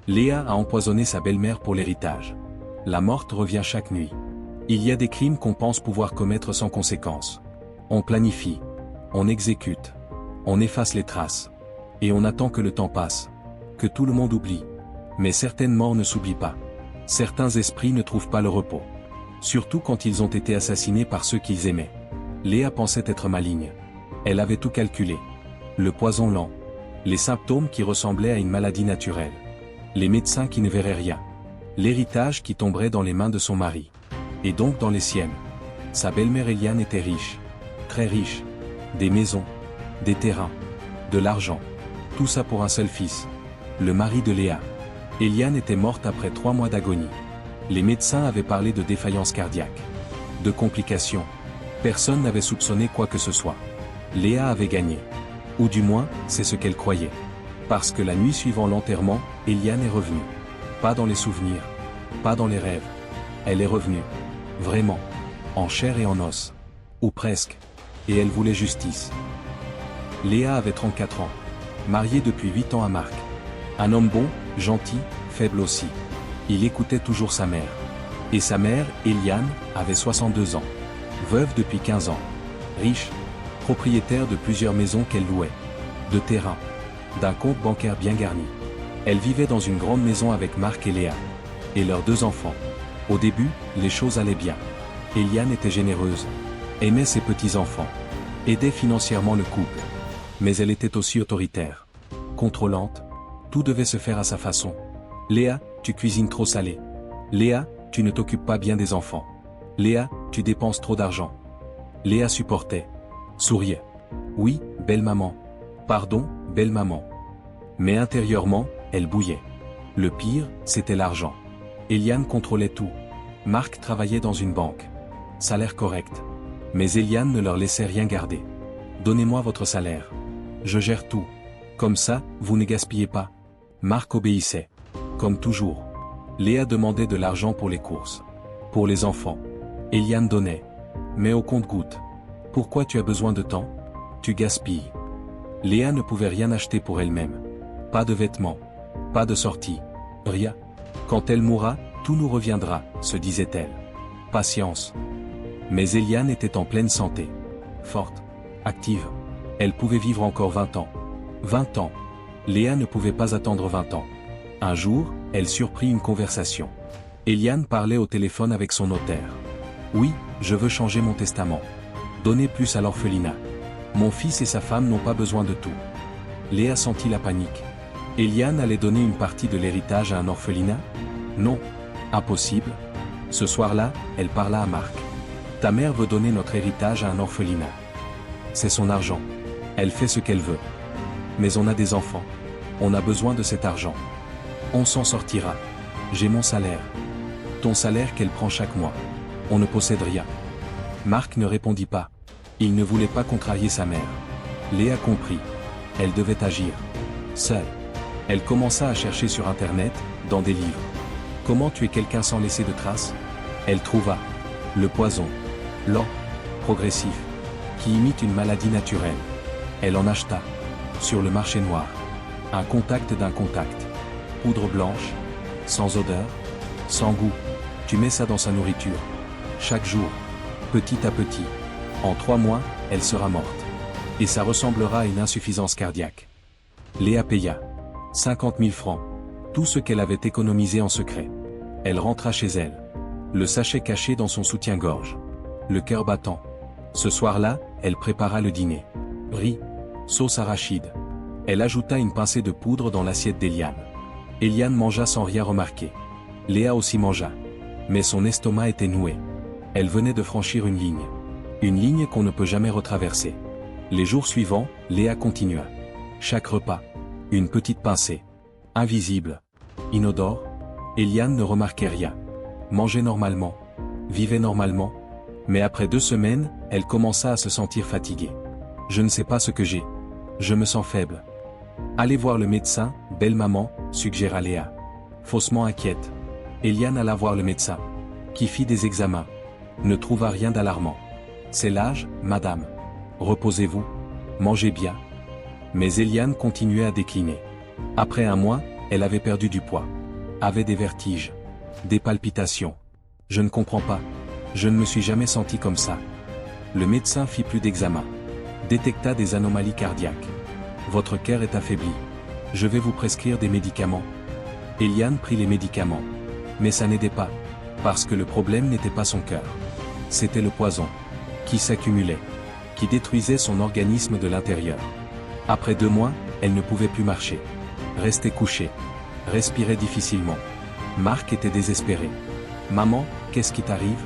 Léa a empoisonné sa belle-mère pour l'héritage. La morte revient chaque nuit. Il y a des crimes qu'on pense pouvoir commettre sans conséquence. On planifie. On exécute. On efface les traces. Et on attend que le temps passe. Que tout le monde oublie. Mais certaines morts ne s'oublient pas. Certains esprits ne trouvent pas le repos. Surtout quand ils ont été assassinés par ceux qu'ils aimaient. Léa pensait être maligne. Elle avait tout calculé. Le poison lent. Les symptômes qui ressemblaient à une maladie naturelle. Les médecins qui ne verraient rien. L'héritage qui tomberait dans les mains de son mari. Et donc dans les siennes. Sa belle-mère Eliane était riche. Très riche. Des maisons. Des terrains. De l'argent. Tout ça pour un seul fils. Le mari de Léa. Eliane était morte après 3 mois d'agonie. Les médecins avaient parlé de défaillance cardiaque. De complications. Personne n'avait soupçonné quoi que ce soit. Léa avait gagné. Ou du moins, c'est ce qu'elle croyait. Parce que la nuit suivant l'enterrement, Eliane est revenue. Pas dans les souvenirs. Pas dans les rêves. Elle est revenue. Vraiment. En chair et en os. Ou presque. Et elle voulait justice. Léa avait 34 ans. Mariée depuis 8 ans à Marc. Un homme bon, gentil, faible aussi. Il écoutait toujours sa mère. Et sa mère, Eliane, avait 62 ans. Veuve depuis 15 ans. Riche. Propriétaire de plusieurs maisons qu'elle louait. De terrains. D'un compte bancaire bien garni. Elle vivait dans une grande maison avec Marc et Léa. Et leurs 2 enfants. Au début, les choses allaient bien. Eliane était généreuse. Aimait ses petits-enfants. Aidait financièrement le couple. Mais elle était aussi autoritaire. Contrôlante. Tout devait se faire à sa façon. Léa, tu cuisines trop salé. Léa, tu ne t'occupes pas bien des enfants. Léa, tu dépenses trop d'argent. Léa supportait. Souriait. Oui, belle maman. Pardon, belle maman. Mais intérieurement, elle bouillait. Le pire, c'était l'argent. Eliane contrôlait tout. Marc travaillait dans une banque. Salaire correct. Mais Eliane ne leur laissait rien garder. Donnez-moi votre salaire. Je gère tout. Comme ça, vous ne gaspillez pas. Marc obéissait. Comme toujours. Léa demandait de l'argent pour les courses. Pour les enfants. Eliane donnait. Mais au compte-gouttes. Pourquoi tu as besoin de temps? Tu gaspilles. Léa ne pouvait rien acheter pour elle-même. Pas de vêtements. Pas de sortie. Rien. Quand elle mourra, tout nous reviendra, se disait-elle. Patience. Mais Eliane était en pleine santé. Forte. Active. Elle pouvait vivre encore 20 ans. 20 ans. Léa ne pouvait pas attendre 20 ans. Un jour, elle surprit une conversation. Eliane parlait au téléphone avec son notaire. Oui, je veux changer mon testament. Donner plus à l'orphelinat. Mon fils et sa femme n'ont pas besoin de tout. Léa sentit la panique. Eliane allait donner une partie de l'héritage à un orphelinat? Non. Impossible. Ce soir-là, elle parla à Marc. Ta mère veut donner notre héritage à un orphelinat. C'est son argent. Elle fait ce qu'elle veut. Mais on a des enfants. On a besoin de cet argent. On s'en sortira. J'ai mon salaire. Ton salaire qu'elle prend chaque mois. On ne possède rien. Marc ne répondit pas. Il ne voulait pas contrarier sa mère. Léa comprit. Elle devait agir. Seule. Elle commença à chercher sur Internet, dans des livres. Comment tuer quelqu'un sans laisser de traces? Elle trouva. Le poison. Lent. Progressif. Qui imite une maladie naturelle. Elle en acheta. Sur le marché noir. Un contact d'un contact. Poudre blanche. Sans odeur. Sans goût. Tu mets ça dans sa nourriture. Chaque jour. Petit à petit. En 3 mois, elle sera morte. Et ça ressemblera à une insuffisance cardiaque. Léa paya. 50 000 francs. Tout ce qu'elle avait économisé en secret. Elle rentra chez elle. Le sachet caché dans son soutien-gorge. Le cœur battant. Ce soir-là, elle prépara le dîner. Riz. Sauce arachide. Elle ajouta une pincée de poudre dans l'assiette d'Eliane. Eliane mangea sans rien remarquer. Léa aussi mangea. Mais son estomac était noué. Elle venait de franchir une ligne. Une ligne qu'on ne peut jamais retraverser. Les jours suivants, Léa continua. Chaque repas. Une petite pincée. Invisible. Inodore. Eliane ne remarquait rien. Mangeait normalement. Vivait normalement. Mais après 2 semaines, elle commença à se sentir fatiguée. Je ne sais pas ce que j'ai. Je me sens faible. Allez voir le médecin, belle maman, suggéra Léa. Faussement inquiète. Eliane alla voir le médecin. Qui fit des examens. Ne trouva rien d'alarmant. C'est l'âge, madame. Reposez-vous. Mangez bien. Mais Eliane continuait à décliner. Après 1 mois, elle avait perdu du poids. avait des vertiges. Des palpitations. Je ne comprends pas. Je ne me suis jamais senti comme ça. Le médecin fit plus d'examens. Détecta des anomalies cardiaques. Votre cœur est affaibli. Je vais vous prescrire des médicaments. Eliane prit les médicaments. Mais ça n'aidait pas. Parce que le problème n'était pas son cœur. C'était le poison. Qui s'accumulait. Qui détruisait son organisme de l'intérieur. Après 2 mois, elle ne pouvait plus marcher. Restait couchée. Respirait difficilement. Marc était désespéré. Maman, qu'est-ce qui t'arrive?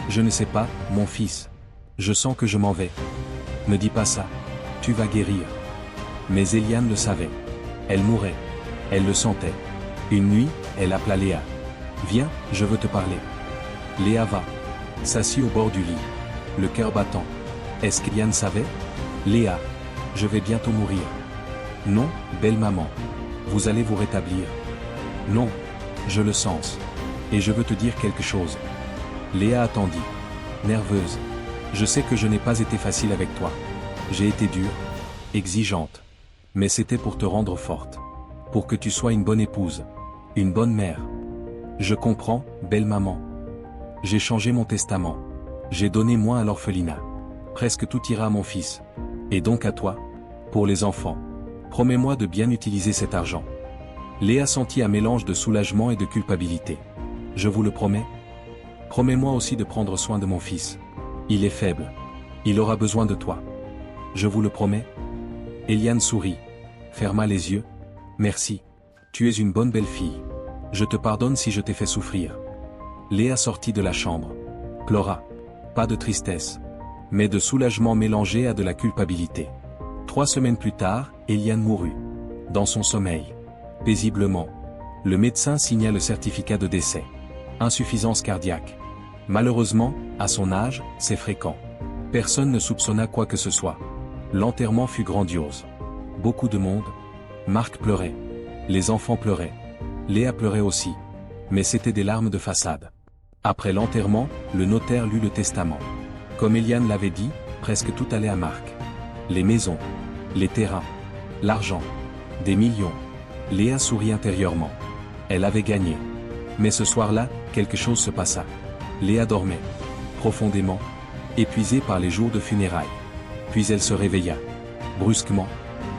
Je ne sais pas, mon fils. Je sens que je m'en vais. Ne dis pas ça. Tu vas guérir. Mais Eliane le savait. Elle mourait. Elle le sentait. Une nuit, elle appela Léa. Viens, je veux te parler. Léa va. S'assit au bord du lit. Le cœur battant. Est-ce qu'Eliane savait? Léa. Je vais bientôt mourir. Non, belle maman. Vous allez vous rétablir. Non. Je le sens. Et je veux te dire quelque chose. Léa attendit. Nerveuse. Je sais que je n'ai pas été facile avec toi. J'ai été dure. Exigeante. Mais c'était pour te rendre forte. Pour que tu sois une bonne épouse. Une bonne mère. Je comprends, belle maman. J'ai changé mon testament. J'ai donné moins à l'orphelinat. Presque tout ira à mon fils. Et donc à toi. Pour les enfants. Promets-moi de bien utiliser cet argent. Léa sentit un mélange de soulagement et de culpabilité. Je vous le promets. Promets-moi aussi de prendre soin de mon fils. Il est faible. Il aura besoin de toi. Je vous le promets. Eliane sourit. Ferma les yeux. Merci. Tu es une bonne belle-fille. Je te pardonne si je t'ai fait souffrir. Léa sortit de la chambre. Pleura. Pas de tristesse. Mais de soulagement mélangé à de la culpabilité. 3 semaines plus tard, Eliane mourut. Dans son sommeil. Paisiblement. Le médecin signa le certificat de décès. Insuffisance cardiaque. Malheureusement, à son âge, c'est fréquent. Personne ne soupçonna quoi que ce soit. L'enterrement fut grandiose. Beaucoup de monde. Marc pleurait. Les enfants pleuraient. Léa pleurait aussi. Mais c'était des larmes de façade. Après l'enterrement, le notaire lut le testament. Comme Eliane l'avait dit, presque tout allait à Marc. Les maisons. Les terrains. L'argent. Des millions. Léa sourit intérieurement. Elle avait gagné. Mais ce soir-là, quelque chose se passa. Léa dormait. Profondément. Épuisée par les jours de funérailles. Puis elle se réveilla. Brusquement.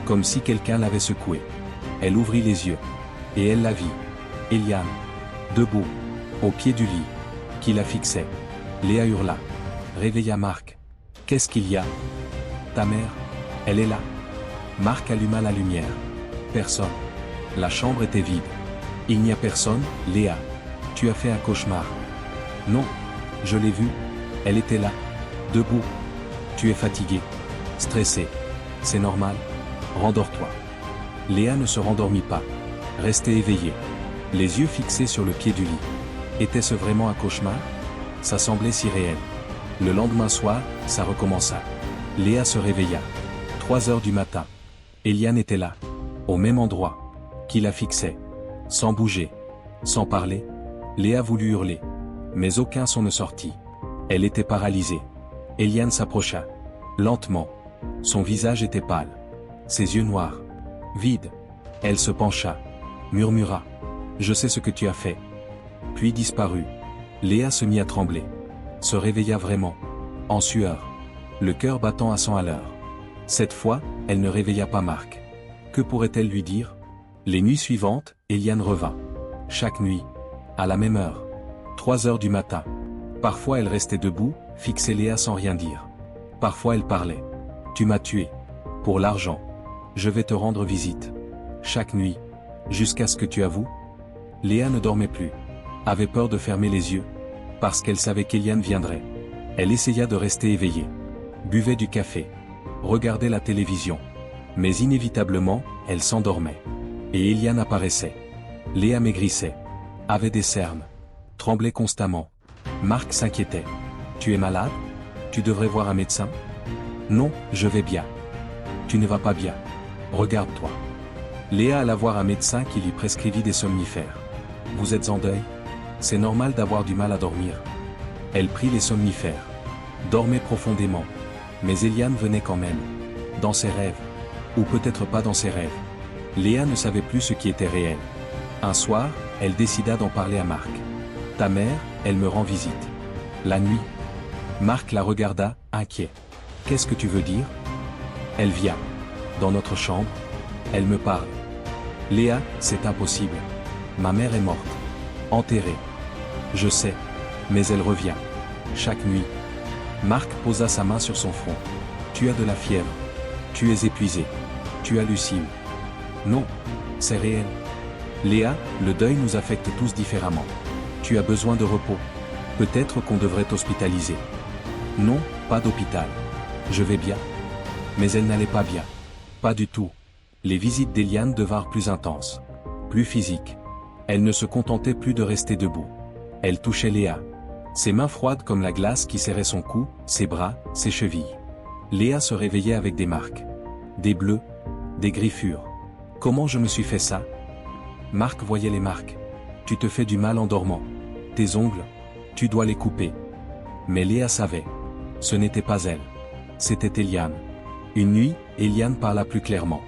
Comme si quelqu'un l'avait secouée. Elle ouvrit les yeux. Et elle la vit. Eliane. Debout. Au pied du lit. Qui la fixait. Léa hurla. Réveilla Marc. Qu'est-ce qu'il y a? Ta mère. Elle est là. Marc alluma la lumière. Personne. La chambre était vide. Il n'y a personne, Léa. Tu as fait un cauchemar. Non. Je l'ai vue. Elle était là. Debout. Tu es fatigué. Stressé. C'est normal. Rendors-toi. Léa ne se rendormit pas. Restait éveillée. Les yeux fixés sur le pied du lit. Était-ce vraiment un cauchemar? Ça semblait si réel. Le lendemain soir, ça recommença. Léa se réveilla. 3 heures du matin. Eliane était là. Au même endroit. Qui la fixait. Sans bouger. Sans parler. Léa voulut hurler. Mais aucun son ne sortit. Elle était paralysée. Eliane s'approcha. Lentement. Son visage était pâle. Ses yeux noirs. Vides. Elle se pencha. Murmura. Je sais ce que tu as fait. Puis disparut. Léa se mit à trembler. Se réveilla vraiment. En sueur. Le cœur battant à 100 à l'heure. Cette fois, elle ne réveilla pas Marc. Que pourrait-elle lui dire? Les nuits suivantes, Eliane revint. Chaque nuit. À la même heure. 3 heures du matin. Parfois elle restait debout, fixait Léa sans rien dire. Parfois elle parlait. Tu m'as tué. Pour l'argent. Je vais te rendre visite. Chaque nuit. Jusqu'à ce que tu avoues. Léa ne dormait plus. Avait peur de fermer les yeux. Parce qu'elle savait qu'Eliane viendrait. Elle essaya de rester éveillée. Buvait du café. Regardait la télévision. Mais inévitablement, elle s'endormait. Et Eliane apparaissait. Léa maigrissait. Avait des cernes. Tremblait constamment. Marc s'inquiétait. Tu es malade? Tu devrais voir un médecin? Non, je vais bien. Tu ne vas pas bien. Regarde-toi. Léa alla voir un médecin qui lui prescrivit des somnifères. Vous êtes en deuil? C'est normal d'avoir du mal à dormir. Elle prit les somnifères. Dormait profondément. Mais Eliane venait quand même. Dans ses rêves. Ou peut-être pas dans ses rêves. Léa ne savait plus ce qui était réel. Un soir, elle décida d'en parler à Marc. Ta mère, elle me rend visite. La nuit. Marc la regarda, inquiet. Qu'est-ce que tu veux dire? Elle vient. Dans notre chambre. Elle me parle. Léa, c'est impossible. Ma mère est morte. Enterrée. Je sais. Mais elle revient. Chaque nuit. Marc posa sa main sur son front. Tu as de la fièvre. Tu es épuisé. Tu hallucines. Non. C'est réel. Léa, le deuil nous affecte tous différemment. Tu as besoin de repos. Peut-être qu'on devrait t'hospitaliser. Non, pas d'hôpital. Je vais bien. Mais elle n'allait pas bien. Pas du tout. Les visites d'Eliane devinrent plus intenses. Plus physiques. Elle ne se contentait plus de rester debout. Elle touchait Léa. Ses mains froides comme la glace qui serrait son cou, ses bras, ses chevilles. Léa se réveillait avec des marques. Des bleus. Des griffures. Comment je me suis fait ça? Marc voyait les marques. Tu te fais du mal en dormant. Tes ongles, tu dois les couper. Mais Léa savait. Ce n'était pas elle. C'était Eliane. Une nuit, Eliane parla plus clairement.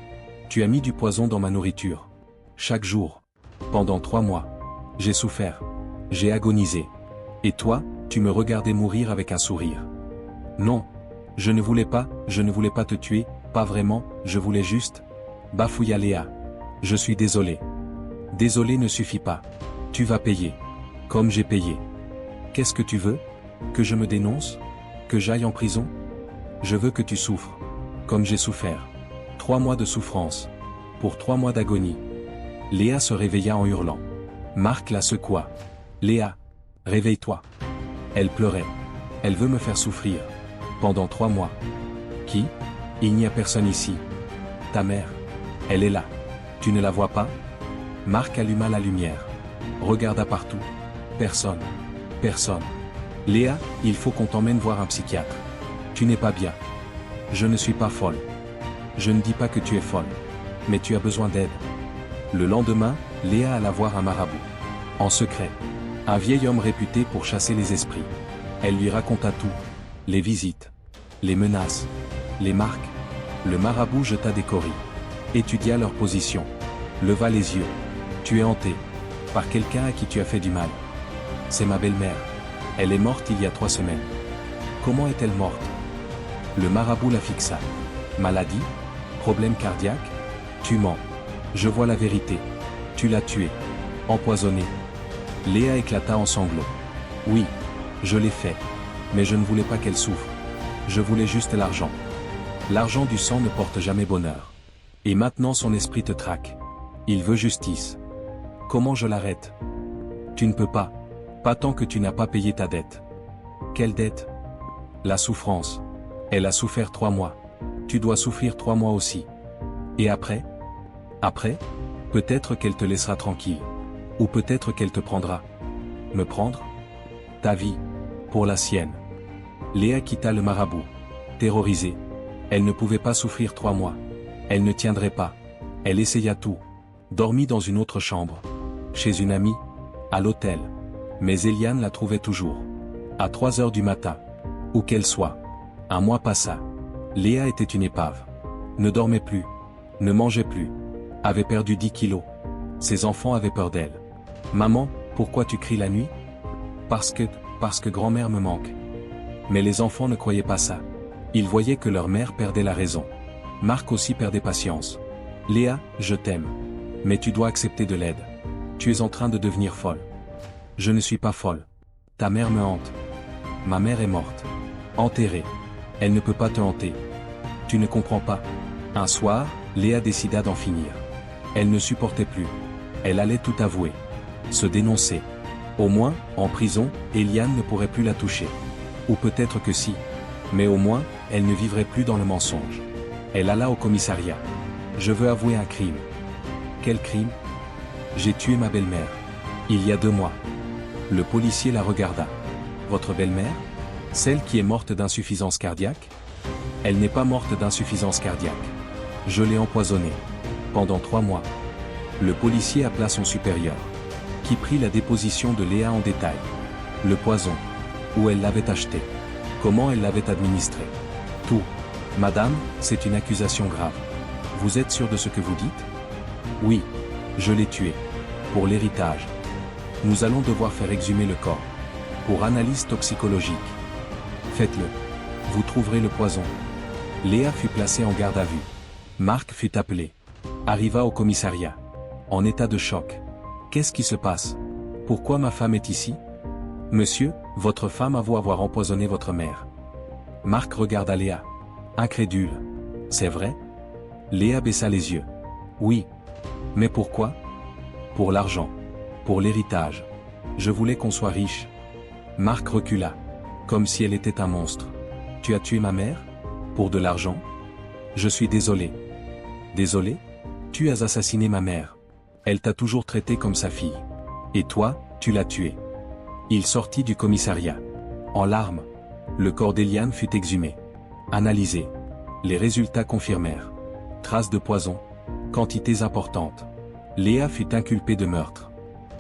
Tu as mis du poison dans ma nourriture. Chaque jour. Pendant 3 mois. J'ai souffert. J'ai agonisé. Et toi, tu me regardais mourir avec un sourire. Non. Je ne voulais pas te tuer, pas vraiment, je voulais juste... Bafouilla Léa. Je suis désolé. Désolé ne suffit pas. Tu vas payer. Comme j'ai payé. Qu'est-ce que tu veux? Que je me dénonce? Que j'aille en prison? Je veux que tu souffres. Comme j'ai souffert. 3 mois de souffrance. Pour 3 mois d'agonie. Léa se réveilla en hurlant. Marc la secoua. Léa. Réveille-toi. Elle pleurait. Elle veut me faire souffrir. Pendant 3 mois. Qui? Il n'y a personne ici. Ta mère. Elle est là. Tu ne la vois pas? Marc alluma la lumière. Regarda partout. Personne. Personne. Léa, il faut qu'on t'emmène voir un psychiatre. Tu n'es pas bien. Je ne suis pas folle. Je ne dis pas que tu es folle. Mais tu as besoin d'aide. Le lendemain, Léa alla voir un marabout. En secret. Un vieil homme réputé pour chasser les esprits. Elle lui raconta tout. Les visites. Les menaces. Les marques. Le marabout jeta des coris. Étudia leur position. Leva les yeux. Tu es hanté. Par quelqu'un à qui tu as fait du mal. C'est ma belle-mère. Elle est morte il y a 3 semaines. Comment est-elle morte? Le marabout la fixa. Maladie? Problème cardiaque? Tu mens. Je vois la vérité. Tu l'as tuée. Empoisonnée. Léa éclata en sanglots. Oui. Je l'ai fait. Mais je ne voulais pas qu'elle souffre. Je voulais juste l'argent. L'argent du sang ne porte jamais bonheur. Et maintenant son esprit te traque. Il veut justice. Comment je l'arrête? Tu ne peux pas. Pas tant que tu n'as pas payé ta dette. Quelle dette? La souffrance. Elle a souffert 3 mois. Tu dois souffrir 3 mois aussi. Et après? Après? Peut-être qu'elle te laissera tranquille. Ou peut-être qu'elle te prendra. Me prendre? Ta vie. Pour la sienne. Léa quitta le marabout. Terrorisée. Elle ne pouvait pas souffrir 3 mois. Elle ne tiendrait pas. Elle essaya tout. Dormit dans une autre chambre. Chez une amie. À l'hôtel. Mais Eliane la trouvait toujours. À 3 heures du matin. Où qu'elle soit. Un mois passa. Léa était une épave. Ne dormait plus. Ne mangeait plus. Avait perdu 10 kilos. Ses enfants avaient peur d'elle. Maman, pourquoi tu cries la nuit? Parce que grand-mère me manque. Mais les enfants ne croyaient pas ça. Ils voyaient que leur mère perdait la raison. Marc aussi perdait patience. Léa, je t'aime. Mais tu dois accepter de l'aide. Tu es en train de devenir folle. Je ne suis pas folle. Ta mère me hante. Ma mère est morte. Enterrée. Elle ne peut pas te hanter. Tu ne comprends pas. Un soir, Léa décida d'en finir. Elle ne supportait plus. Elle allait tout avouer. Se dénoncer. Au moins, en prison, Eliane ne pourrait plus la toucher. Ou peut-être que si. Mais au moins, elle ne vivrait plus dans le mensonge. Elle alla au commissariat. Je veux avouer un crime. Quel crime? J'ai tué ma belle-mère. Il y a 2 mois. Le policier la regarda. Votre belle-mère? Celle qui est morte d'insuffisance cardiaque? Elle n'est pas morte d'insuffisance cardiaque. Je l'ai empoisonnée. Pendant 3 mois. Le policier appela son supérieur. Qui prit la déposition de Léa en détail. Le poison. Où elle l'avait acheté. Comment elle l'avait administré. Tout. Madame, c'est une accusation grave. Vous êtes sûr de ce que vous dites? Oui. Je l'ai tué. Pour l'héritage. Nous allons devoir faire exhumer le corps. Pour analyse toxicologique. Faites-le. Vous trouverez le poison. Léa fut placée en garde à vue. Marc fut appelé. Arriva au commissariat. En état de choc. Qu'est-ce qui se passe? Pourquoi ma femme est ici? Monsieur, votre femme avoue avoir empoisonné votre mère. Marc regarda Léa. Incrédule. C'est vrai? Léa baissa les yeux. Oui. Mais pourquoi? Pour l'argent. Pour l'héritage. Je voulais qu'on soit riche. Marc recula. Comme si elle était un monstre. Tu as tué ma mère? Pour de l'argent? Je suis désolé. Désolé? Tu as assassiné ma mère. Elle t'a toujours traité comme sa fille. Et toi, tu l'as tuée. Il sortit du commissariat. En larmes. Le corps d'Eliane fut exhumé. Analysé. Les résultats confirmèrent. Traces de poison. Quantités importantes. Léa fut inculpée de meurtre.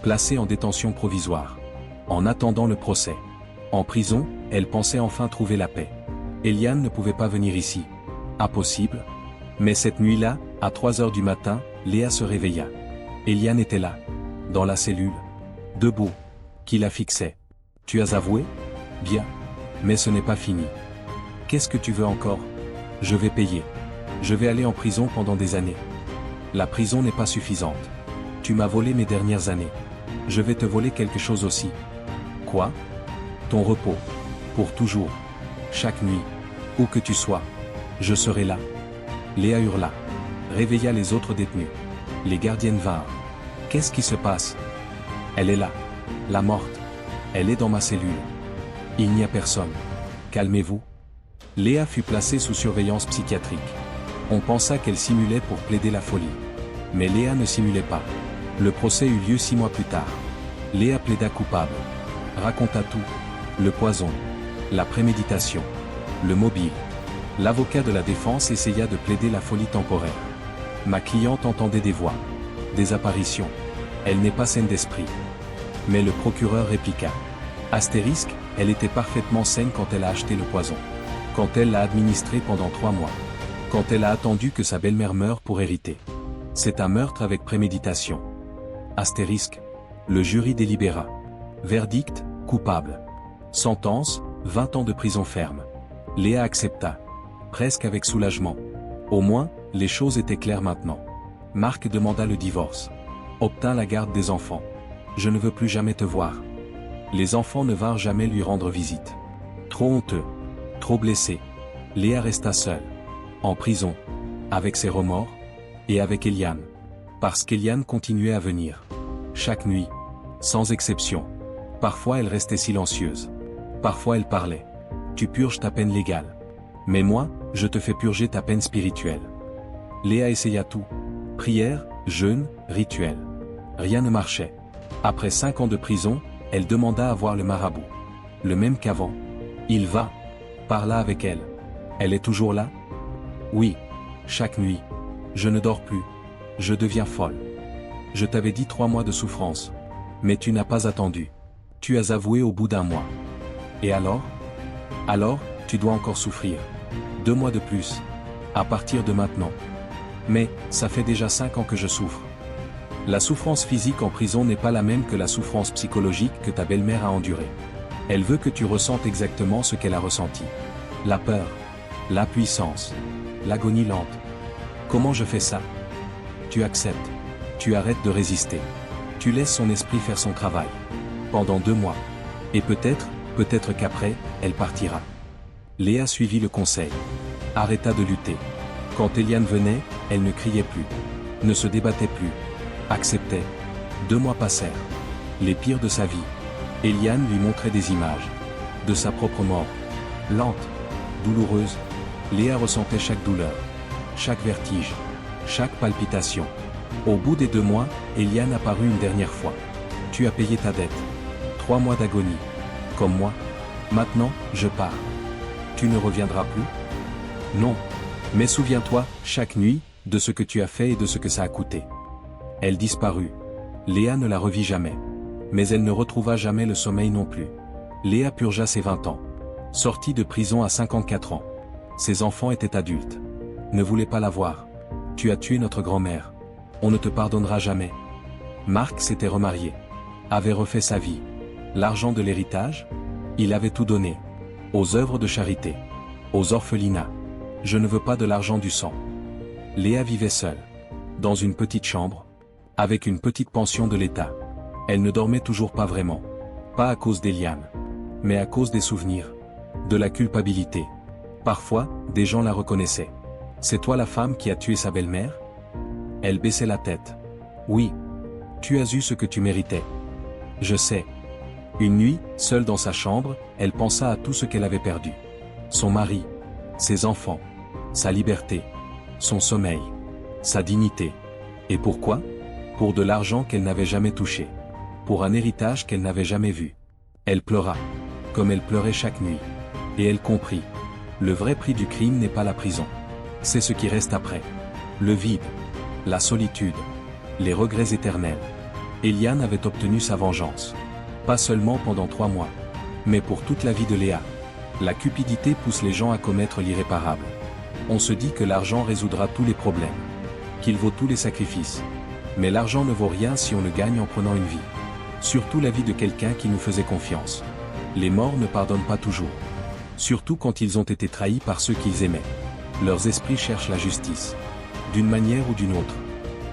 Placée en détention provisoire. En attendant le procès. En prison, elle pensait enfin trouver la paix. Eliane ne pouvait pas venir ici. Impossible. Mais cette nuit-là, à 3 heures du matin, Léa se réveilla. Eliane était là. Dans la cellule. Debout. Qui la fixait. Tu as avoué? Bien. Mais ce n'est pas fini. Qu'est-ce que tu veux encore? Je vais payer. Je vais aller en prison pendant des années. La prison n'est pas suffisante. Tu m'as volé mes dernières années. Je vais te voler quelque chose aussi. Quoi? Ton repos. Pour toujours. Chaque nuit. Où que tu sois. Je serai là. Léa hurla. Réveilla les autres détenus. Les gardiennes vinrent. Qu'est-ce qui se passe? Elle est là. La morte. Elle est dans ma cellule. Il n'y a personne. Calmez-vous. Léa fut placée sous surveillance psychiatrique. On pensa qu'elle simulait pour plaider la folie. Mais Léa ne simulait pas. Le procès eut lieu 6 mois plus tard. Léa plaida coupable. Raconta tout. Le poison. La préméditation. Le mobile. L'avocat de la défense essaya de plaider la folie temporaire. Ma cliente entendait des voix. Des apparitions. Elle n'est pas saine d'esprit. Mais le procureur répliqua. Astérisque, elle était parfaitement saine quand elle a acheté le poison. Quand elle l'a administré pendant 3 mois. Quand elle a attendu que sa belle-mère meure pour hériter. C'est un meurtre avec préméditation. Astérisque. Le jury délibéra. Verdict, coupable. Sentence, 20 ans de prison ferme. Léa accepta. Presque avec soulagement. Au moins, les choses étaient claires maintenant. Marc demanda le divorce. Obtint la garde des enfants. Je ne veux plus jamais te voir. Les enfants ne vinrent jamais lui rendre visite. Trop honteux. Trop blessé. Léa resta seule. En prison. Avec ses remords. Et avec Eliane. Parce qu'Eliane continuait à venir. Chaque nuit. Sans exception. Parfois elle restait silencieuse. Parfois elle parlait. Tu purges ta peine légale. Mais moi, je te fais purger ta peine spirituelle. Léa essaya tout. Prière, jeûne, rituel. Rien ne marchait. Après 5 ans de prison, elle demanda à voir le marabout. Le même qu'avant. Il va. Parla avec elle. Elle est toujours là? Oui. Chaque nuit. Je ne dors plus. Je deviens folle. Je t'avais dit 3 mois de souffrance. Mais tu n'as pas attendu. Tu as avoué au bout d'1 mois. Et alors? Alors, tu dois encore souffrir. 2 mois de plus. À partir de maintenant. Mais, ça fait déjà 5 ans que je souffre. La souffrance physique en prison n'est pas la même que la souffrance psychologique que ta belle-mère a endurée. Elle veut que tu ressentes exactement ce qu'elle a ressenti. La peur. L'impuissance. L'agonie lente. Comment je fais ça? Tu acceptes. Tu arrêtes de résister. Tu laisses son esprit faire son travail. Pendant 2 mois. Et peut-être qu'après, elle partira. Léa suivit le conseil. Arrêta de lutter. Quand Eliane venait, elle ne criait plus. Ne se débattait plus. Acceptait. 2 mois passèrent. Les pires de sa vie. Eliane lui montrait des images. De sa propre mort. Lente. Douloureuse. Léa ressentait chaque douleur. Chaque vertige. Chaque palpitation. Au bout des 2 mois, Eliane apparut une dernière fois. Tu as payé ta dette. 3 mois d'agonie. Comme moi. Maintenant, je pars. Tu ne reviendras plus? Non. Mais souviens-toi, chaque nuit, de ce que tu as fait et de ce que ça a coûté. Elle disparut. Léa ne la revit jamais. Mais elle ne retrouva jamais le sommeil non plus. Léa purgea ses 20 ans. Sortie de prison à 54 ans. Ses enfants étaient adultes. Ne voulait pas la voir. Tu as tué notre grand-mère. On ne te pardonnera jamais. Marc s'était remarié. avait refait sa vie. L'argent de l'héritage? Il avait tout donné. Aux œuvres de charité. Aux orphelinats. Je ne veux pas de l'argent du sang. Léa vivait seule. Dans une petite chambre. Avec une petite pension de l'État. Elle ne dormait toujours pas vraiment. Pas à cause d'Eliane. Mais à cause des souvenirs. De la culpabilité. Parfois, des gens la reconnaissaient. C'est toi la femme qui a tué sa belle-mère? Elle baissait la tête. Oui. Tu as eu ce que tu méritais. Je sais. Une nuit, seule dans sa chambre, elle pensa à tout ce qu'elle avait perdu. Son mari. Ses enfants. Sa liberté. Son sommeil. Sa dignité. Et pourquoi? Pour de l'argent qu'elle n'avait jamais touché. Pour un héritage qu'elle n'avait jamais vu. Elle pleura. Comme elle pleurait chaque nuit. Et elle comprit. Le vrai prix du crime n'est pas la prison. C'est ce qui reste après. Le vide. La solitude. Les regrets éternels. Eliane avait obtenu sa vengeance. Pas seulement pendant 3 mois. Mais pour toute la vie de Léa. La cupidité pousse les gens à commettre l'irréparable. On se dit que l'argent résoudra tous les problèmes. Qu'il vaut tous les sacrifices. Mais l'argent ne vaut rien si on le gagne en prenant une vie. Surtout la vie de quelqu'un qui nous faisait confiance. Les morts ne pardonnent pas toujours. Surtout quand ils ont été trahis par ceux qu'ils aimaient. Leurs esprits cherchent la justice. D'une manière ou d'une autre.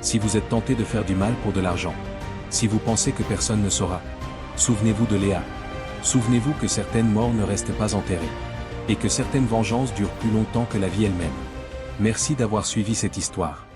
Si vous êtes tenté de faire du mal pour de l'argent. Si vous pensez que personne ne saura. Souvenez-vous de Léa. Souvenez-vous que certaines morts ne restent pas enterrées. Et que certaines vengeances durent plus longtemps que la vie elle-même. Merci d'avoir suivi cette histoire.